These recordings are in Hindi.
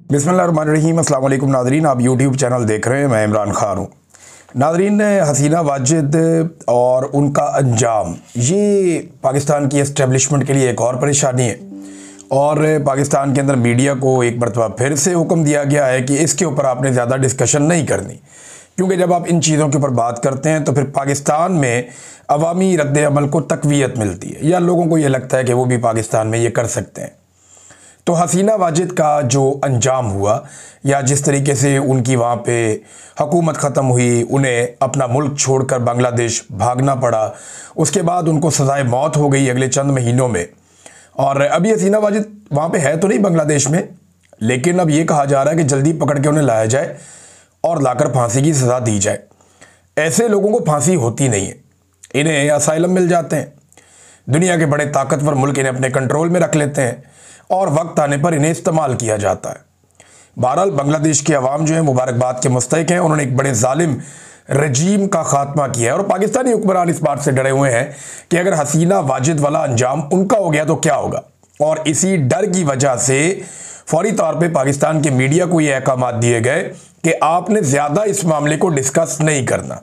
बिस्मिल्लाहिर्रहमानिर्रहीम। अस्सलाम वालेकुम नाज़रीन, आप यूट्यूब चैनल देख रहे हैं, मैं इमरान खान हूँ। नाज़रीन, हसीना वाजिद और उनका अंजाम ये पाकिस्तान की एस्टेब्लिशमेंट के लिए एक और परेशानी है और पाकिस्तान के अंदर मीडिया को एक मरतबा फिर से हुक्म दिया गया है कि इसके ऊपर आपने ज़्यादा डिस्कशन नहीं करनी, क्योंकि जब आप इन चीज़ों के ऊपर बात करते हैं तो फिर पाकिस्तान में अवामी रद्द अमल को तक़वियत मिलती है या लोगों को ये लगता है कि वो भी पाकिस्तान में ये कर सकते हैं। तो हसीना वाजिद का जो अंजाम हुआ या जिस तरीके से उनकी वहाँ पे हुकूमत ख़त्म हुई, उन्हें अपना मुल्क छोड़कर बांग्लादेश भागना पड़ा, उसके बाद उनको सज़ाए मौत हो गई अगले चंद महीनों में। और अभी हसीना वाजिद वहाँ पे है तो नहीं बांग्लादेश में, लेकिन अब ये कहा जा रहा है कि जल्दी पकड़ के उन्हें लाया जाए और लाकर फांसी की सज़ा दी जाए। ऐसे लोगों को फांसी होती नहीं है, इन्हें असाइलम मिल जाते हैं। दुनिया के बड़े ताकतवर मुल्क इन्हें अपने कंट्रोल में रख लेते हैं और वक्त आने पर इन्हें इस्तेमाल किया जाता है। बहरहाल बांग्लादेश के अवाम जो है मुबारकबाद के मुस्तहिक हैं, उन्होंने एक बड़े जालिम रजीम का खात्मा किया है और पाकिस्तानी हुक्मरान इस बात से डरे हुए हैं कि अगर हसीना वाजिद वाला अंजाम उनका हो गया तो क्या होगा। और इसी डर की वजह से फौरी तौर पे पाकिस्तान के मीडिया को ये अहकामात दिए गए कि आपने ज़्यादा इस मामले को डिस्कस नहीं करना,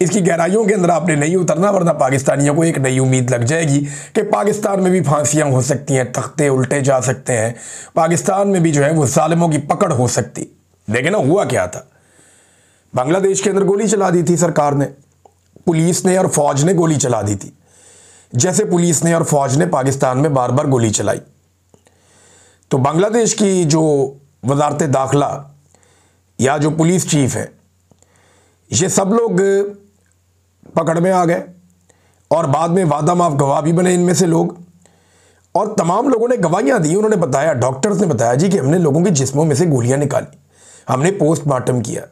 इसकी गहराइयों के अंदर आपने नहीं उतरना, वरना पाकिस्तानियों को एक नई उम्मीद लग जाएगी कि पाकिस्तान में भी फांसियां हो सकती हैं, तख्ते उल्टे जा सकते हैं, पाकिस्तान में भी जो है वो जालिमों की पकड़ हो सकती। लेकिन हुआ क्या था, बांग्लादेश के अंदर गोली चला दी थी सरकार ने, पुलिस ने और फौज ने गोली चला दी थी, जैसे पुलिस ने और फौज ने पाकिस्तान में बार बार गोली चलाई। तो बांग्लादेश की जो वजारत दाखिला या जो पुलिस चीफ है, ये सब लोग पकड़ में आ गए और बाद में वादा माफ गवाह भी बने इनमें से लोग, और तमाम लोगों ने गवाहियां दी। उन्होंने बताया, डॉक्टर्स ने बताया जी कि हमने लोगों के जिस्मों में से गोलियां निकाली, हमने पोस्टमार्टम किया,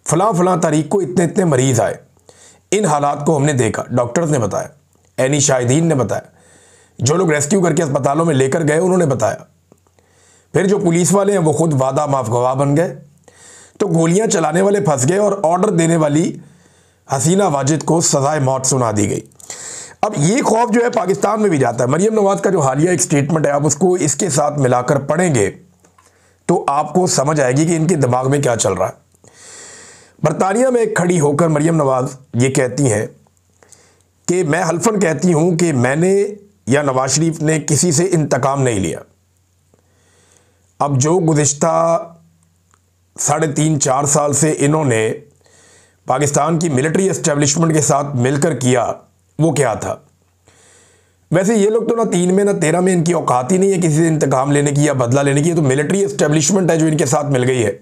फलां फलां तारीख को इतने इतने मरीज आए, इन हालात को हमने देखा। डॉक्टर्स ने बताया, एनी शाहिदीन ने बताया, जो लोग रेस्क्यू करके अस्पतालों में लेकर गए उन्होंने बताया। फिर जो पुलिस वाले हैं वो खुद वादा माफ गवाह बन गए। तो गोलियां चलाने वाले फंस गए और ऑर्डर देने वाली हसीना वाजिद को सजाए मौत सुना दी गई। अब ये खौफ जो है पाकिस्तान में भी जाता है। मरियम नवाज का जो हालिया एक स्टेटमेंट है, आप उसको इसके साथ मिलाकर पढ़ेंगे तो आपको समझ आएगी कि इनके दिमाग में क्या चल रहा है। बरतानिया में खड़ी होकर मरियम नवाज ये कहती हैं कि मैं हल्फन कहती हूं कि मैंने या नवाज शरीफ ने किसी से इंतकाम नहीं लिया। अब जो गुज़िश्ता 3.5-4 साल से इन्होंने पाकिस्तान की मिलिट्री एस्टेब्लिशमेंट के साथ मिलकर किया, वो क्या था। वैसे ये लोग तो ना 3 में ना 13 में इनकी औकात ही नहीं है किसी से इंतकाम लेने की या बदला लेने की। तो मिलिट्री एस्टेब्लिशमेंट है जो इनके साथ मिल गई है।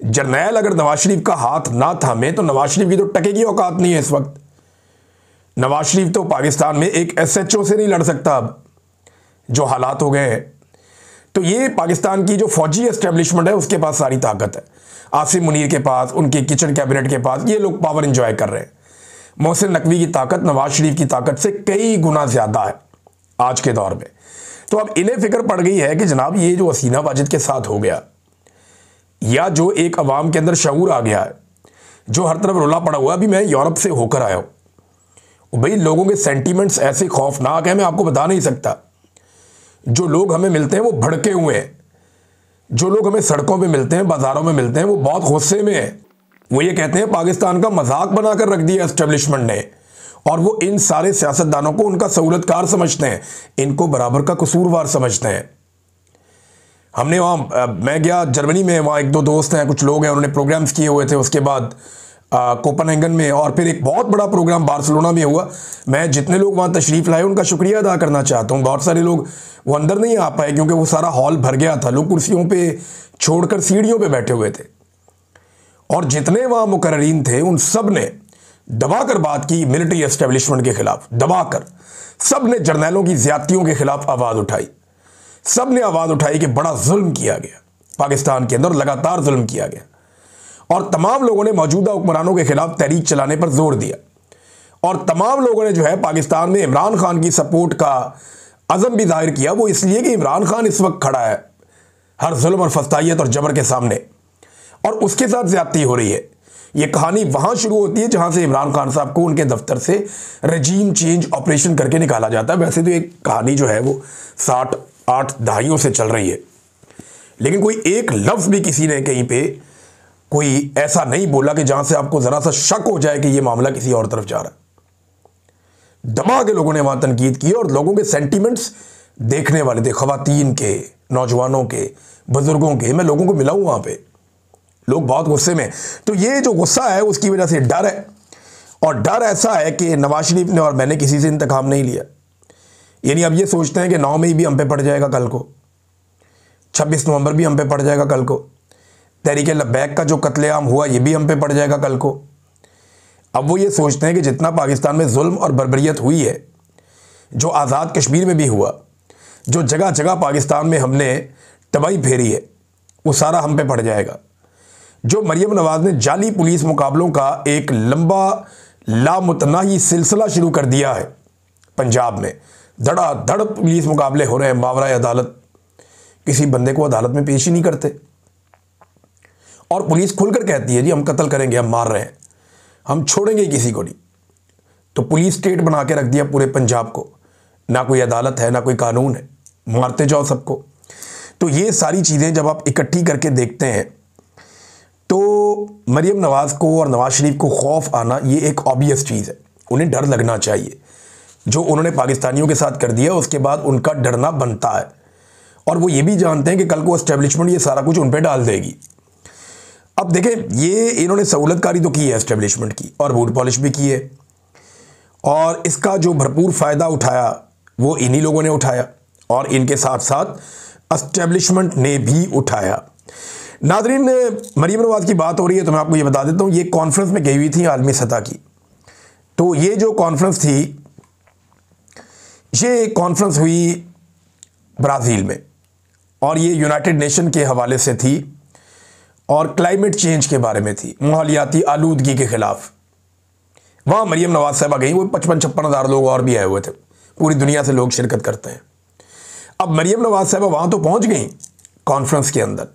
जर्नैल अगर नवाज शरीफ का हाथ ना थामे तो नवाज शरीफ की तो टके की औकात नहीं है इस वक्त। नवाज शरीफ तो पाकिस्तान में एक SHO से नहीं लड़ सकता अब, जो हालात हो गए हैं। तो ये पाकिस्तान की जो फौजी एस्टेब्लिशमेंट है उसके पास सारी ताकत है। आसिम मुनीर के पास, उनके किचन कैबिनेट के पास ये लोग पावर एंजॉय कर रहे हैं। मोहसिन नकवी की ताकत नवाज शरीफ की ताकत से कई गुना ज़्यादा है आज के दौर में। तो अब इन्हें फिक्र पड़ गई है कि जनाब ये जो हसीना वाजिद के साथ हो गया, या जो एक अवाम के अंदर शऊर आ गया है, जो हर तरफ रुला पड़ा हुआ। अभी मैं यूरोप से होकर आया हूँ भाई, लोगों के सेंटीमेंट्स ऐसे खौफनाक है, मैं आपको बता नहीं सकता। जो लोग हमें मिलते हैं वो भड़के हुए हैं, जो लोग हमें सड़कों पे मिलते हैं, बाजारों में मिलते हैं, वो बहुत गुस्से में हैं। वो ये कहते हैं पाकिस्तान का मजाक बनाकर रख दिया एस्टेब्लिशमेंट ने, और वो इन सारे सियासतदानों को उनका सहूलतकार समझते हैं, इनको बराबर का कसूरवार समझते हैं। हमने वहाँ, मैं गया जर्मनी में, वहाँ 1-2 दोस्त हैं, कुछ लोग हैं, उन्होंने प्रोग्राम्स किए हुए थे। उसके बाद कोपनहेगन में, और फिर एक बहुत बड़ा प्रोग्राम बार्सिलोना में हुआ। मैं जितने लोग वहाँ तशरीफ़ लाए उनका शुक्रिया अदा करना चाहता हूँ। बहुत सारे लोग वो अंदर नहीं आ पाए क्योंकि वो सारा हॉल भर गया था, लोग कुर्सियों पे छोड़कर सीढ़ियों पे बैठे हुए थे। और जितने वहाँ मुकर्रीन थे उन सब ने दबाकर बात की मिलिट्री एस्टेब्लिशमेंट के खिलाफ, दबाकर सब ने जर्नैलों की ज़्यादतियों के खिलाफ आवाज़ उठाई। सब ने आवाज़ उठाई कि बड़ा जुल्म किया गया पाकिस्तान के अंदर, लगातार जुल्म किया गया। और तमाम लोगों ने मौजूदा हुक्मरानों के खिलाफ तहरीक चलाने पर जोर दिया, और तमाम लोगों ने जो है पाकिस्तान में इमरान खान की सपोर्ट का अज़म भी जाहिर किया। वो इसलिए कि इमरान खान इस वक्त खड़ा है हर जुल्म और फस्तायत और जबर के सामने, और उसके साथ ज्यादती हो रही है। ये कहानी वहां शुरू होती है जहां से इमरान खान साहब को उनके दफ्तर से रजीम चेंज ऑपरेशन करके निकाला जाता है। वैसे तो एक कहानी जो है वो 60-8 दहाइयों से चल रही है, लेकिन कोई एक लफ्ज़ भी किसी ने कहीं पे कोई ऐसा नहीं बोला कि जहां से आपको ज़रा सा शक हो जाए कि ये मामला किसी और तरफ जा रहा है। दबा के लोगों ने वहां तनकीद की और लोगों के सेंटीमेंट्स देखने वाले थे, ख़वातीन के, नौजवानों के, बुजुर्गों के। मैं लोगों को मिला हूं वहां पे, लोग बहुत गुस्से में। तो ये जो गुस्सा है उसकी वजह से डर है, और डर ऐसा है कि नवाज शरीफ ने और मैंने किसी से इंतकाम नहीं लिया। यानी अब ये सोचते हैं कि 9 मई भी हम पे पड़ जाएगा कल को, 26 नवंबर भी हम पे पड़ जाएगा कल को, तहरीक लब्बैक का जो कत्लेआम हुआ ये भी हम पे पड़ जाएगा कल को। अब वो ये सोचते हैं कि जितना पाकिस्तान में जुल्म और बर्बरियत हुई है, जो आज़ाद कश्मीर में भी हुआ, जो जगह जगह पाकिस्तान में हमने तबाही फेरी है, वो सारा हम पे पड़ जाएगा। जो मरियम नवाज ने जाली पुलिस मुकाबलों का एक लंबा लामुतनाही सिलसिला शुरू कर दिया है पंजाब में, धड़ाधड़ पुलिस मुकाबले हो रहे हैं, मावरा अदालत, किसी बंदे को अदालत में पेश ही नहीं करते। और पुलिस खुलकर कहती है जी हम कत्ल करेंगे, हम मार रहे हैं, हम छोड़ेंगे किसी को नहीं। तो पुलिस स्टेट बना के रख दिया पूरे पंजाब को, ना कोई अदालत है ना कोई कानून है, मारते जाओ सबको। तो ये सारी चीज़ें जब आप इकट्ठी करके देखते हैं तो मरियम नवाज को और नवाज शरीफ को खौफ आना ये एक ऑब्वियस चीज़ है, उन्हें डर लगना चाहिए। जो उन्होंने पाकिस्तानियों के साथ कर दिया उसके बाद उनका डरना बनता है, और वो ये भी जानते हैं कि कल को एस्टेब्लिशमेंट ये सारा कुछ उन पर डाल देगी। अब देखें, ये इन्होंने सहूलतकारी तो की है एस्टेब्लिशमेंट की, और बूट पॉलिश भी की है, और इसका जो भरपूर फ़ायदा उठाया वो इन्हीं लोगों ने उठाया, और इनके साथ साथ एस्टेब्लिशमेंट ने भी उठाया। नादरीन, मरियम नवाज की बात हो रही है तो मैं आपको ये बता देता हूँ, ये कॉन्फ्रेंस में गई हुई थी आलमी सतह की। तो ये जो कॉन्फ्रेंस थी, ये कॉन्फ्रेंस हुई ब्राज़ील में, और ये यूनाइटेड नेशन के हवाले से थी और क्लाइमेट चेंज के बारे में थी, माहौलियाती आलूदगी के ख़िलाफ़। वहाँ मरियम नवाज साहबा गई, वो 55-56 हज़ार लोग और भी आए हुए थे, पूरी दुनिया से लोग शिरकत करते हैं। अब मरियम नवाज साहबा वहाँ तो पहुँच गई कॉन्फ्रेंस के अंदर,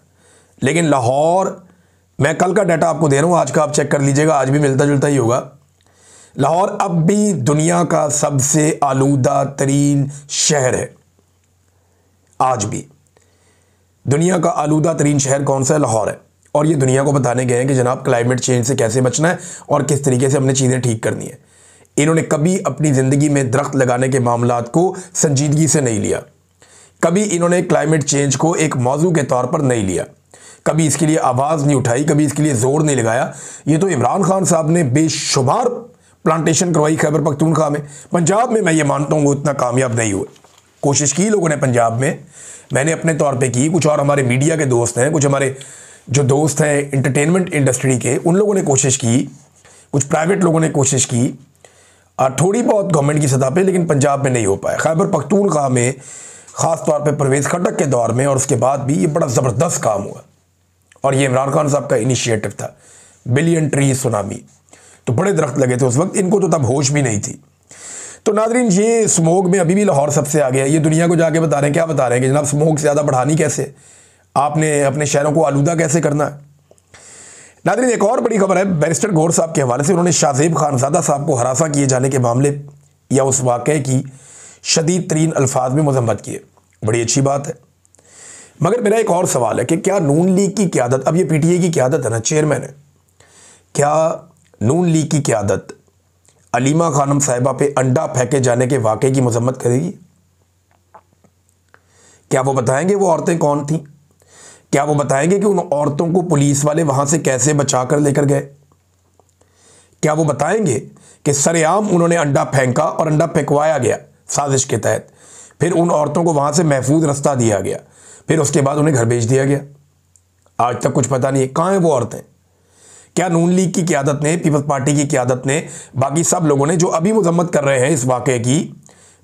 लेकिन लाहौर, मैं कल का डाटा आपको दे रहा हूँ, आज का आप चेक कर लीजिएगा, आज भी मिलता जुलता ही होगा। लाहौर अब भी दुनिया का सबसे आलूदा तरीन शहर है। आज भी दुनिया का आलूदा तरीन शहर कौन सा है? लाहौर है। और ये दुनिया को बताने गए हैं कि जनाब क्लाइमेट चेंज से कैसे बचना है और किस तरीके से हमने चीज़ें ठीक करनी है। इन्होंने कभी अपनी ज़िंदगी में दरख्त लगाने के मामलात को संजीदगी से नहीं लिया, कभी इन्होंने क्लाइमेट चेंज को एक मौजू के तौर पर नहीं लिया, कभी इसके लिए आवाज़ नहीं उठाई, कभी इसके लिए ज़ोर नहीं लगाया। ये तो इमरान खान साहब ने बेशुमार प्लांटेशन करवाई खैबर पख्तूनख्वा में। पंजाब में मैं ये मानता हूँ वो इतना कामयाब नहीं हुए। कोशिश की लोगों ने पंजाब में, मैंने अपने तौर पे की, कुछ और हमारे मीडिया के दोस्त हैं, कुछ हमारे जो दोस्त हैं इंटरटेनमेंट इंडस्ट्री के, उन लोगों ने कोशिश की, कुछ प्राइवेट लोगों ने कोशिश की, थोड़ी बहुत गवर्नमेंट की सतह पे, लेकिन पंजाब में नहीं हो पाया। खैबर पख्तूनख्वा में ख़ास तौर पे परवेज़ खटक के दौर में और उसके बाद भी ये बड़ा ज़बरदस्त काम हुआ, और ये इमरान खान साहब का इनिशिएटिव था, बिलियन ट्री सुनामी। तो बड़े दरख्त लगे थे उस वक्त, इनको तो तब होश भी नहीं थी। तो नादरीन, ये स्मोक में अभी भी लाहौर सबसे आगे है। ये दुनिया को जाके बता रहे हैं, क्या बता रहे हैं कि जनाब स्मोक ज़्यादा बढ़ानी कैसे, आपने अपने शहरों को आलूदा कैसे करना है। नादरीन, एक और बड़ी खबर है बैरिस्टर गौहर साहब के हवाले से। उन्होंने शाहजेब खानज़ादा साहब को हरासा किए जाने के मामले या उस वाक़े की शदीद तरीन अल्फाज में मजम्मत की है। बड़ी अच्छी बात है, मगर मेरा एक और सवाल है कि क्या नून लीग की क़यादत, अब ये पीटीआई की क़यादत है ना, चेयरमैन है, क्या नून लीग की क़यादत अलीमा खानम साहिबा पे अंडा फेंके जाने के वाक़े की मजम्मत करेगी? क्या वो बताएंगे वो औरतें कौन थीं? क्या वो बताएंगे कि उन औरतों को पुलिस वाले वहाँ से कैसे बचा कर लेकर गए? क्या वो बताएंगे कि सरेआम उन्होंने अंडा फेंका और अंडा फेंकवाया गया साजिश के तहत, फिर उन औरतों को वहाँ से महफूज रास्ता दिया गया, फिर उसके बाद उन्हें घर भेज दिया गया? आज तक कुछ पता नहीं है कहाँ हैं वो औरतें। क्या नून लीग की क़यादत ने, पीपल्स पार्टी की क़यादत ने, बाकी सब लोगों ने जो अभी मजम्मत कर रहे हैं इस वाक़े की,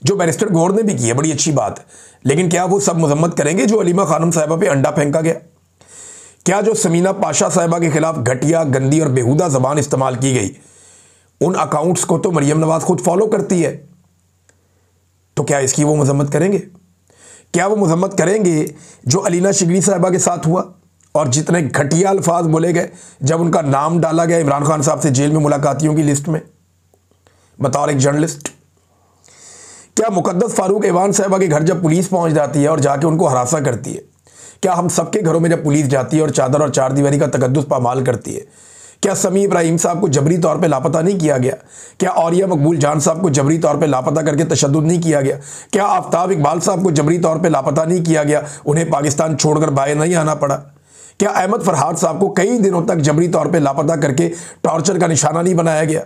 जो बैरिस्टर गौहर ने भी की है, बड़ी अच्छी बात है, लेकिन क्या वो सब मजम्मत करेंगे जो अलीमा खानम साहिबा पे अंडा फेंका गया? क्या जो समीना पाशा साहिबा के खिलाफ घटिया, गंदी और बेहुदा ज़बान इस्तेमाल की गई, उन अकाउंट्स को तो मरियम नवाज खुद फॉलो करती है, तो क्या इसकी वो मजम्मत करेंगे? क्या वो मजम्मत करेंगे जो अलीना शिगरी साहिबा के साथ हुआ और जितने घटिया अल्फाज बोले गए जब उनका नाम डाला गया इमरान खान साहब से जेल में मुलाकातियों की लिस्ट में बतौर एक जर्नलिस्ट? क्या मुकद्दस फारूक एवान साहिबा के घर जब पुलिस पहुंच जाती है और जाके उनको हरासा करती है, क्या हम सबके घरों में जब पुलिस जाती है और चादर और चार दीवारी का तकद्दुस पामाल करती है, क्या समी इब्राहिम साहब को जबरी तौर पे लापता नहीं किया गया? क्या औरिया मकबूल जान साहब को जबरी तौर पे लापता करके तशद्दुद नहीं किया गया? क्या आफ्ताब इकबाल साहब को जबरी तौर पे लापता नहीं किया गया, उन्हें पाकिस्तान छोड़कर बाहर नहीं आना पड़ा? क्या अहमद फरहाद साहब को कई दिनों तक जबरी तौर पे लापता करके टॉर्चर का निशाना नहीं बनाया गया?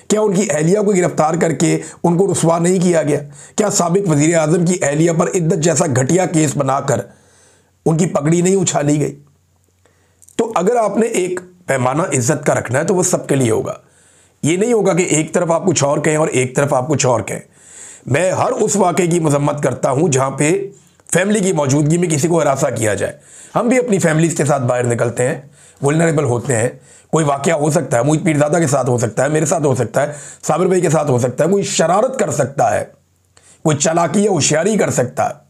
क्या उनकी अहलिया को गिरफ्तार करके उनको रुसवा नहीं किया गया? क्या साबिक वजीर आजम की अहलिया पर इद्दत जैसा घटिया केस बनाकर उनकी पगड़ी नहीं उछाली गई? तो अगर आपने एक पैमाना इज्जत का रखना है तो वो सबके लिए होगा। ये नहीं होगा कि एक तरफ आप कुछ और कहें और एक तरफ आप कुछ और कहें। मैं हर उस वाक़े की मजम्मत करता हूं जहां पे फैमिली की मौजूदगी में किसी को हरासा किया जाए। हम भी अपनी फैमिलीज के साथ बाहर निकलते हैं, वुल्नरेबल होते हैं। कोई वाक़या हो सकता है, मुझ पीरजादा के साथ हो सकता है, मेरे साथ हो सकता है, साबिर भाई के साथ हो सकता है, कोई शरारत कर सकता है, कोई चालाकी या होशियारी कर सकता है।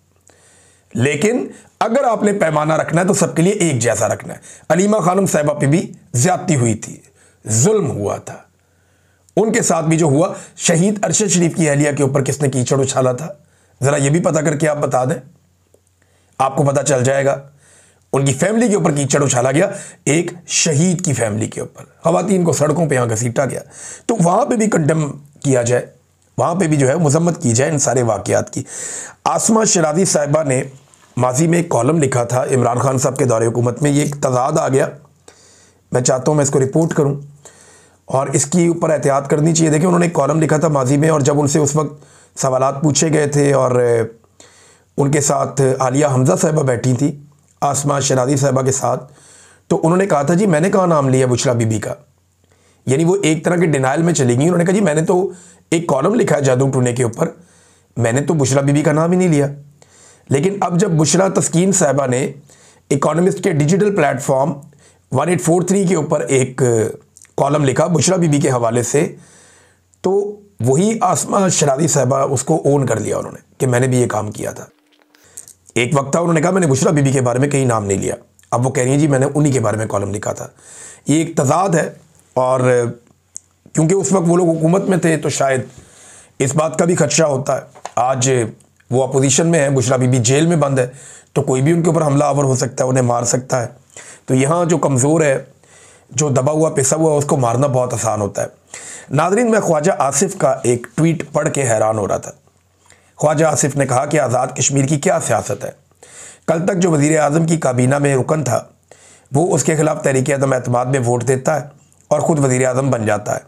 लेकिन अगर आपने पैमाना रखना है तो सबके लिए एक जैसा रखना है। अलीमा खानम साहिबा पे भी ज्यादती हुई थी, जुल्म हुआ था, उनके साथ भी जो हुआ। शहीद अरशद शरीफ की अहलिया के ऊपर किसने कीचड़ उछाला था, जरा ये भी पता करके आप बता दें, आपको पता चल जाएगा। उनकी फैमिली के ऊपर कीचड़ उछाला गया, एक शहीद की फैमिली के ऊपर। खवातीन को सड़कों पे यहां घसीटा गया। तो वहां पे भी कंडेम किया जाए, वहां पे भी जो है मजम्मत की जाए इन सारे वाकयात की। आसमा शरादी साहिबा ने माजी में एक कॉलम लिखा था इमरान खान साहब के दौरे हुकूमत में। ये एक तजाद आ गया, मैं चाहता हूँ मैं इसको रिपोर्ट करूँ और इसकी ऊपर एहतियात करनी चाहिए। देखिए, उन्होंने एक कॉलम लिखा था माजी में, और जब उनसे उस वक्त सवालात पूछे गए थे और उनके साथ आलिया हमजा साहिबा बैठी थी आसमा शरादी साहिबा के साथ, तो उन्होंने कहा था जी मैंने कहाँ नाम लिया बुशरा बीबी का। यानी वो एक तरह के डिनाइल में चली गई। उन्होंने कहा जी मैंने तो एक कॉलम लिखा है जादू टूने के ऊपर, मैंने तो बुशरा बीबी का नाम ही नहीं लिया। लेकिन अब जब बुशरा तस्कीन साहिबा ने इकोनॉमिस्ट के डिजिटल प्लेटफॉर्म 1843 के ऊपर एक कॉलम लिखा बुशरा बीबी के हवाले से, तो वही आसमा शरादी साहिबा उसको ओन कर लिया उन्होंने कि मैंने भी ये काम किया था। एक वक्त था उन्होंने कहा मैंने बुशरा बीबी के बारे में कहीं नाम नहीं लिया, अब वो कह रही है जी मैंने उन्हीं के बारे में कॉलम लिखा था। ये एक तजाद है, और क्योंकि उस वक्त वो लोग हुकूमत में थे तो शायद इस बात का भी खदशा होता है। आज वो अपोजिशन में है, बुशरा बीबी जेल में बंद है, तो कोई भी उनके ऊपर हमला आवर हो सकता है, उन्हें मार सकता है। तो यहाँ जो कमज़ोर है, जो दबा हुआ पिसा हुआ, उसको मारना बहुत आसान होता है। नाज़रीन, मैं ख्वाजा आसिफ का एक ट्वीट पढ़ के हैरान हो रहा था। ख्वाजा आसिफ ने कहा कि आज़ाद कश्मीर की क्या सियासत है। कल तक जो वज़ीर आज़म की काबीना में रुकन था वो उसके खिलाफ तहरीक अदम एतमाद में वोट देता है और ख़ुद वज़ीर आज़म बन जाता है।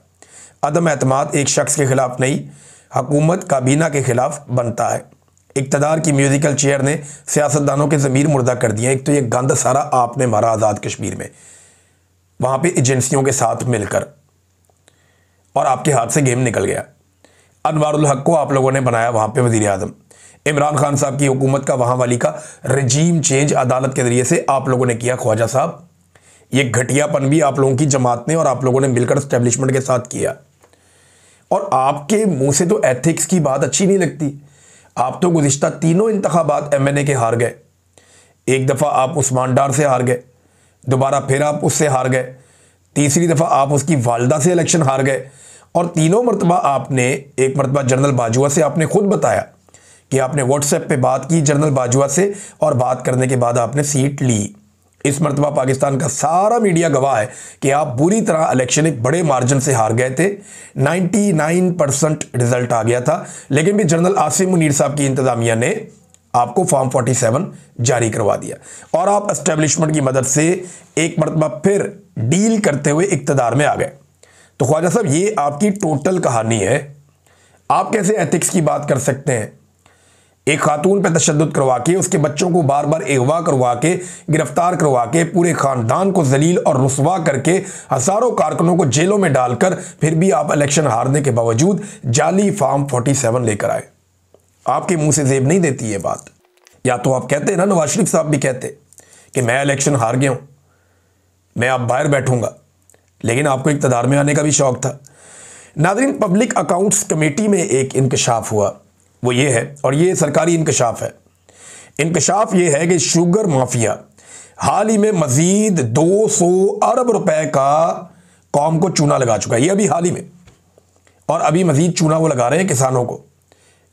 अदम एतमाद एक शख्स के खिलाफ नहीं, हुकूमत काबीना के खिलाफ बनता है। इक़्तिदार की म्यूज़िकल चेयर ने सियासतदानों के ज़मीर मुर्दा कर दिया। एक तो ये गंद सारा आपने मारा आज़ाद कश्मीर में, वहाँ पे एजेंसियों के साथ मिलकर, और आपके हाथ से गेम निकल गया। अनवारुल हक को आप लोगों ने बनाया वहाँ पे वज़ीर आज़म। इमरान खान साहब की हुकूमत का वहाँ वाली का रजीम चेंज अदालत के ज़रिए से आप लोगों ने किया। ख्वाजा साहब, ये घटियापन भी आप लोगों की जमात ने और आप लोगों ने मिलकर एस्टेब्लिशमेंट के साथ किया। और आपके मुँह से तो एथिक्स की बात अच्छी नहीं लगती। आप तो गुज़िश्ता तीनों इंतखाबात MNA के हार गए। एक दफ़ा आप उस्मान डार से हार गए, दोबारा फिर आप उससे हार गए, तीसरी दफ़ा आप उसकी वालदा से इलेक्शन हार गए, और तीनों मरतबा आपने, एक मरतबा जनरल बाजवा से आपने खुद बताया कि आपने व्हाट्सएप पे बात की जनरल बाजवा से, और बात करने के बाद आपने सीट ली। इस मरतबा पाकिस्तान का सारा मीडिया गवाह है कि आप बुरी तरह इलेक्शन एक बड़े मार्जिन से हार गए थे। 99% रिजल्ट आ गया था, लेकिन भी जनरल आसिम मुनीर साहब की इंतजामिया ने आपको फॉर्म 47 जारी करवा दिया, और आप एस्टेब्लिशमेंट की मदद से एक मरतबा फिर डील करते हुए इक़्तिदार में आ गए। तो ख्वाजा साहब, ये आपकी टोटल कहानी है। आप कैसे एथिक्स की बात कर सकते हैं? एक खातून पे तशद्दुद करवा के, उसके बच्चों को बार बार अगवा करवा के, गिरफ्तार करवा के, पूरे खानदान को जलील और रुसवा करके, हज़ारों कारकुनों को जेलों में डालकर, फिर भी आप इलेक्शन हारने के बावजूद जाली फॉर्म 47 लेकर आए। आपके मुंह से जेब नहीं देती ये बात। या तो आप कहते ना, नवाज शरीफ साहब भी कहते कि मैं इलेक्शन हार गया हूं, मैं अब बाहर बैठूंगा, लेकिन आपको इक़्तिदार में आने का भी शौक था। नाज़रीन, पब्लिक अकाउंट्स कमेटी में एक इंकशाफ हुआ, वो ये है, और ये सरकारी इंकशाफ है। इंकशाफ ये है कि शुगर माफिया हाल ही में मजीद 200 अरब रुपए का कौम को चूना लगा चुका है। ये अभी हाल ही में, और अभी मजीद चूना वो लगा रहे हैं किसानों को।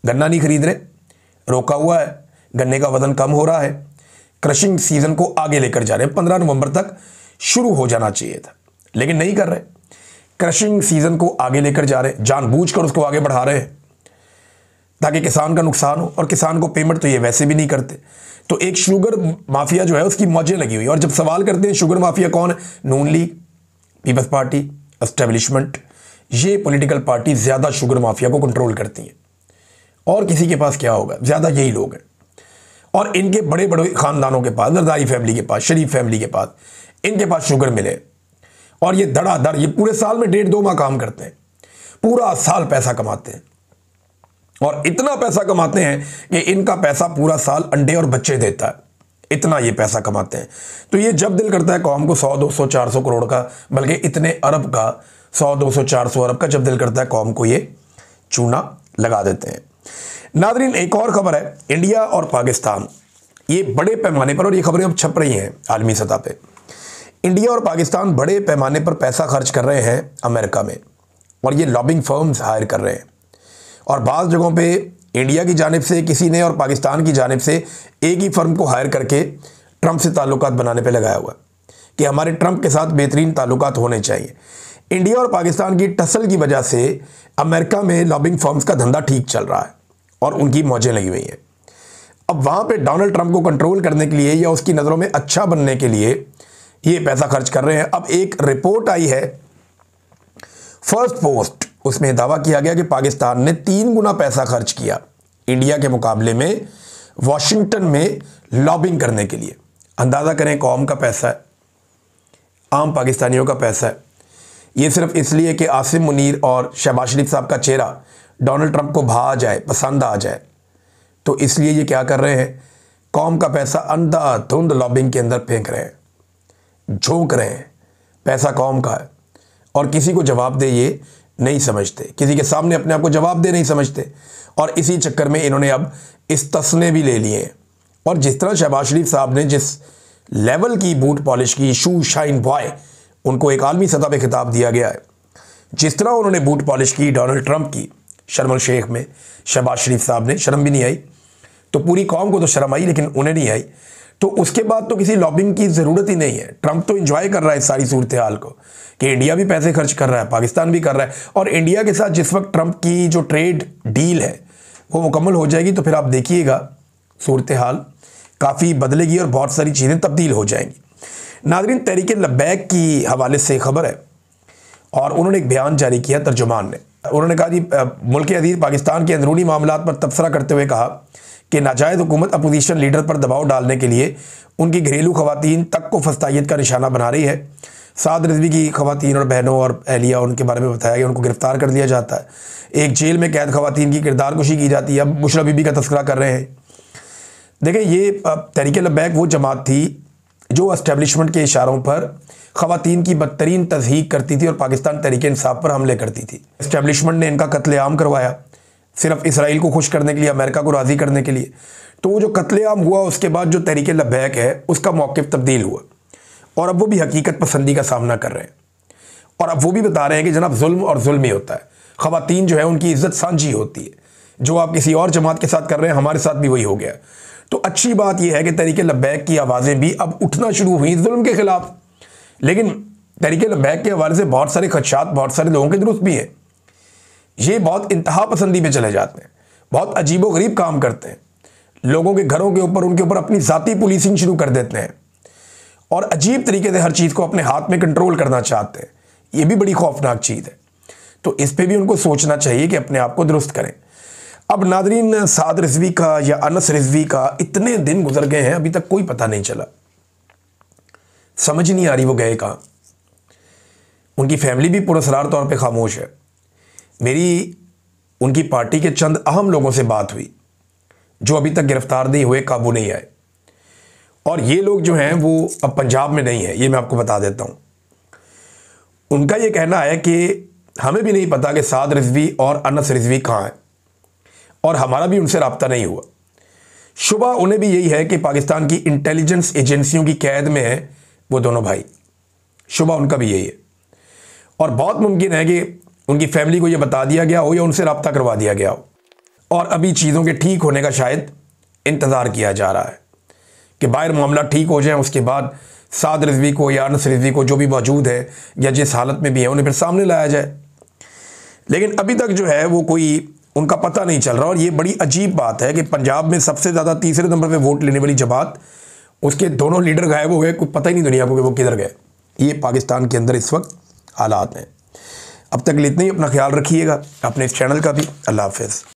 गन्ना नहीं खरीद रहे, रोका हुआ है, गन्ने का वजन कम हो रहा है, क्रशिंग सीजन को आगे लेकर जा रहे हैं। 15 नवंबर तक शुरू हो जाना चाहिए था, लेकिन नहीं कर रहे। क्रशिंग सीजन को आगे लेकर जा रहे हैं, जानबूझकर उसको आगे बढ़ा रहे हैं ताकि किसान का नुकसान हो, और किसान को पेमेंट तो ये वैसे भी नहीं करते। तो एक शुगर माफिया जो है उसकी मौजें लगी हुई। और जब सवाल करते हैं शुगर माफिया कौन है, नून लीग, पीपल्स पार्टी, एस्टेब्लिशमेंट, ये पॉलिटिकल पार्टी ज्यादा शुगर माफिया को कंट्रोल करती हैं। और किसी के पास क्या होगा, ज्यादा यही लोग हैं। और इनके बड़े बड़े खानदानों के पास, जरदारी फैमिली के पास, शरीफ फैमिली के पास, इनके पास शुगर मिले और ये धड़ाधड़, ये पूरे साल में 1.5-2 माह काम करते हैं, पूरा साल पैसा कमाते हैं। और इतना पैसा कमाते हैं कि इनका पैसा पूरा साल अंडे और बच्चे देता है, इतना ये पैसा कमाते हैं। तो ये जब दिल करता है कौम को 100, 200, 400 करोड़ का, बल्कि इतने अरब का, 100, 200, 400 अरब का जब दिल करता है कौम को, ये चूना लगा देते हैं। नादरीन, एक और खबर है, इंडिया और पाकिस्तान, ये बड़े पैमाने पर, और ये खबरें अब छप रही हैं आलमी सतह पे, इंडिया और पाकिस्तान बड़े पैमाने पर पैसा खर्च कर रहे हैं अमेरिका में, और ये लॉबिंग फर्म्स हायर कर रहे हैं। और बाज़ जगहों पे इंडिया की जानिब से किसी ने और पाकिस्तान की जानिब से एक ही फर्म को हायर करके ट्रंप से ताल्लुकात बनाने पे लगाया हुआ कि हमारे ट्रंप के साथ बेहतरीन ताल्लुकात होने चाहिए। इंडिया और पाकिस्तान की टसल की वजह से अमेरिका में लॉबिंग फर्म्स का धंधा ठीक चल रहा है और उनकी मौजें लगी हुई हैं। अब वहाँ पे डोनाल्ड ट्रंप को कंट्रोल करने के लिए या उसकी नज़रों में अच्छा बनने के लिए ये पैसा खर्च कर रहे हैं। अब एक रिपोर्ट आई है फर्स्ट पोस्ट, उसमें दावा किया गया कि पाकिस्तान ने 3 गुना पैसा खर्च किया इंडिया के मुकाबले में वॉशिंगटन में लॉबिंग करने के लिए। अंदाज़ा करें, कौम का पैसा है, आम पाकिस्तानियों का पैसा है। ये सिर्फ इसलिए कि आसिम मुनीर और शहबाज शरीफ साहब का चेहरा डोनाल्ड ट्रंप को भा जाए, पसंद आ जाए, तो इसलिए ये क्या कर रहे हैं, कौम का पैसा अंधाधुंध लॉबिंग के अंदर फेंक रहे हैं, झोंक रहे हैं। पैसा कौम का है और किसी को जवाब दे ये नहीं समझते, किसी के सामने अपने आप को जवाब दे नहीं समझते। और इसी चक्कर में इन्होंने अब इस तस्ने भी ले लिए हैं। और जिस तरह शहबाज शरीफ साहब ने जिस लेवल की बूट पॉलिश की, शू शाइन बॉय, उनको एक आलमी सतह पे खिताब दिया गया है, जिस तरह उन्होंने बूट पॉलिश की डोनाल्ड ट्रंप की शर्म शेख में, शहबाज शरीफ साहब ने शर्म भी नहीं आई, तो पूरी कौम को तो शर्म आई लेकिन उन्हें नहीं आई। तो उसके बाद तो किसी लॉबिंग की ज़रूरत ही नहीं है। ट्रंप तो एंजॉय कर रहा है इस सारी सूरत हाल को कि इंडिया भी पैसे खर्च कर रहा है, पाकिस्तान भी कर रहा है। और इंडिया के साथ जिस वक्त ट्रंप की जो ट्रेड डील है वो मुकम्मल हो जाएगी तो फिर आप देखिएगा सूरत हाल काफ़ी बदलेगी और बहुत सारी चीज़ें तब्दील हो जाएंगी। नाज़रीन, तहरीक लब्बैक की हवाले से खबर है और उन्होंने एक बयान जारी किया तर्जुमान ने। उन्होंने कहा कि मुल्क अजीज़ पाकिस्तान के अंदरूनी मामलात पर तबसरा करते हुए कहा कि नाजायज़ हुकूमत अपोजिशन लीडर पर दबाव डालने के लिए उनकी घरेलू खवातीन तक को फस्तायत का निशाना बना रही है। साद रिजवी की खवातीन और बहनों और अहलिया, उनके बारे में बताया गया, उनको गिरफ्तार कर लिया जाता है। एक जेल में कैद खवातीन की किरदार कुशी की जाती है। अब बुशरा बीबी का तस्करा कर रहे हैं। देखें, ये तहरीक लब्बैक वो जमात थी जो एस्टेब्लिशमेंट के इशारों पर खवातीन की बदतरीन तज़हीक करती थी और पाकिस्तान तहरीक इंसाफ पर हमले करती थी। एस्टेब्लिशमेंट ने इनका कत्लेआम करवाया सिर्फ इसराइल को खुश करने के लिए, अमेरिका को राज़ी करने के लिए। तो वो जो कत्लेआम हुआ उसके बाद जो तहरीक लब्बैक है उसका मौक़िफ़ तब्दील हुआ और अब वो भी हकीकत पसंदी का सामना कर रहे हैं। और अब वो भी बता रहे हैं कि जनाब जुल्म और जुल्म ही होता है, खवातीन जो है उनकी इज़्ज़त सांझी होती है। जो आप किसी और जमात के साथ कर रहे हैं हमारे साथ भी वही हो गया। तो अच्छी बात यह है कि तहरीक लब्बैक की आवाज़ें भी अब उठना शुरू हुई जुल्म के ख़िलाफ़। लेकिन तहरीक लब्बैक के हवाले से बहुत सारे खदशात बहुत सारे लोगों के दुरुस्त भी हैं। ये बहुत इंतहा पसंदी पे चले जाते हैं, बहुत अजीबो गरीब काम करते हैं, लोगों के घरों के ऊपर, उनके ऊपर अपनी ज़ाती पुलिसिंग शुरू कर देते हैं और अजीब तरीके से हर चीज़ को अपने हाथ में कंट्रोल करना चाहते हैं। ये भी बड़ी खौफनाक चीज़ है। तो इस पर भी उनको सोचना चाहिए कि अपने आप को दुरुस्त करें। अब नादरीन, साद रिजवी का या अनस रिजवी का इतने दिन गुजर गए हैं, अभी तक कोई पता नहीं चला। समझ नहीं आ रही वो गए कहाँ। उनकी फैमिली भी पुरस्कार तौर पे खामोश है। मेरी उनकी पार्टी के चंद अहम लोगों से बात हुई जो अभी तक गिरफ्तार नहीं हुए, काबू नहीं आए। और ये लोग जो हैं वो अब पंजाब में नहीं है, ये मैं आपको बता देता हूँ। उनका ये कहना है कि हमें भी नहीं पता कि साद रिजवी और अनस रिजवी कहाँ हैं और हमारा भी उनसे रब्ता नहीं हुआ। शुबा उन्हें भी यही है कि पाकिस्तान की इंटेलिजेंस एजेंसियों की कैद में है वो दोनों भाई। शुबा उनका भी यही है और बहुत मुमकिन है कि उनकी फैमिली को यह बता दिया गया हो या उनसे रब्ता करवा दिया गया हो और अभी चीज़ों के ठीक होने का शायद इंतज़ार किया जा रहा है कि बाहर मामला ठीक हो जाए, उसके बाद साद रिजवी को या अनस रिजवी को जो भी मौजूद है या जिस हालत में भी है उन्हें फिर सामने लाया जाए। लेकिन अभी तक जो है वो कोई उनका पता नहीं चल रहा। और ये बड़ी अजीब बात है कि पंजाब में सबसे ज़्यादा तीसरे नंबर पे वोट लेने वाली जमात, उसके दोनों लीडर गायब हो गए, कुछ पता ही नहीं दुनिया को कि वो किधर गए। ये पाकिस्तान के अंदर इस वक्त हालात हैं। अब तक इतना ही, अपना ख्याल रखिएगा, अपने इस चैनल का भी। अल्लाह हाफ़िज़।